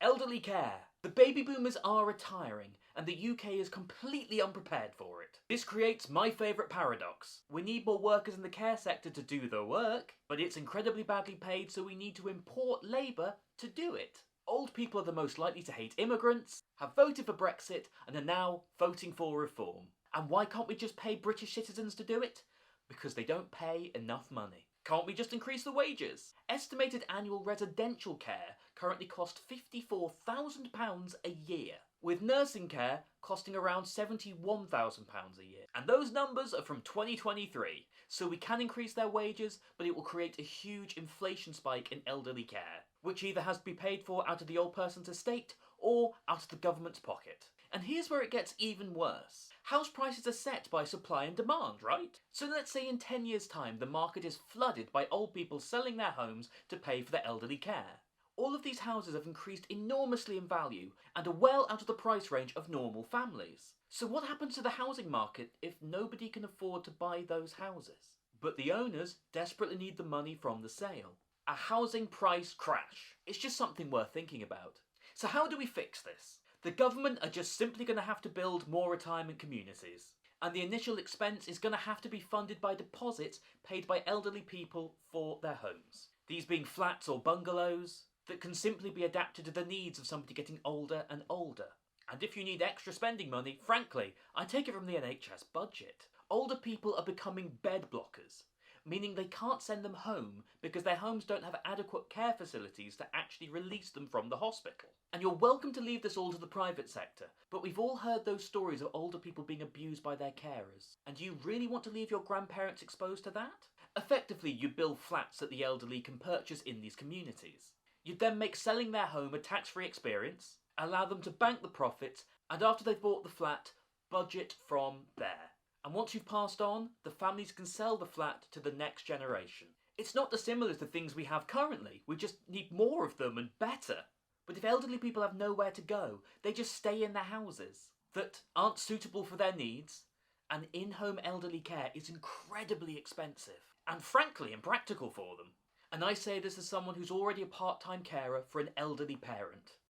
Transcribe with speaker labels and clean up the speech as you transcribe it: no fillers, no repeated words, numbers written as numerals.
Speaker 1: Elderly care. The baby boomers are retiring, and the UK is completely unprepared for it. This creates my favourite paradox. We need more workers in the care sector to do the work, but it's incredibly badly paid, so we need to import labour to do it. Old people are the most likely to hate immigrants, have voted for Brexit, and are now voting for reform. And why can't we just pay British citizens to do it? Because they don't pay enough money. Can't we just increase the wages? Estimated annual residential care currently costs £54,000 a year, with nursing care costing around £71,000 a year. And those numbers are from 2023, so we can increase their wages, but it will create a huge inflation spike in elderly care, which either has to be paid for out of the old person's estate or out of the government's pocket. And here's where it gets even worse. House prices are set by supply and demand, right? So let's say in 10 years' time the market is flooded by old people selling their homes to pay for their elderly care. All of these houses have increased enormously in value and are well out of the price range of normal families. So what happens to the housing market if nobody can afford to buy those houses? But the owners desperately need the money from the sale. A housing price crash. It's just something worth thinking about. So how do we fix this? The government are just simply going to have to build more retirement communities. And the initial expense is going to have to be funded by deposits paid by elderly people for their homes. These being flats or bungalows that can simply be adapted to the needs of somebody getting older and older. And if you need extra spending money, frankly, I take it from the NHS budget. Older people are becoming bed blockers, meaning they can't send them home because their homes don't have adequate care facilities to actually release them from the hospital. And you're welcome to leave this all to the private sector, but we've all heard those stories of older people being abused by their carers. And do you really want to leave your grandparents exposed to that? Effectively, you build flats that the elderly can purchase in these communities. You'd then make selling their home a tax-free experience, allow them to bank the profits, and after they've bought the flat, budget from there. And once you've passed on, the families can sell the flat to the next generation. It's not dissimilar to things we have currently, we just need more of them and better. But if elderly people have nowhere to go, they just stay in their houses that aren't suitable for their needs, and in-home elderly care is incredibly expensive, and frankly impractical for them. And I say this as someone who's already a part-time carer for an elderly parent.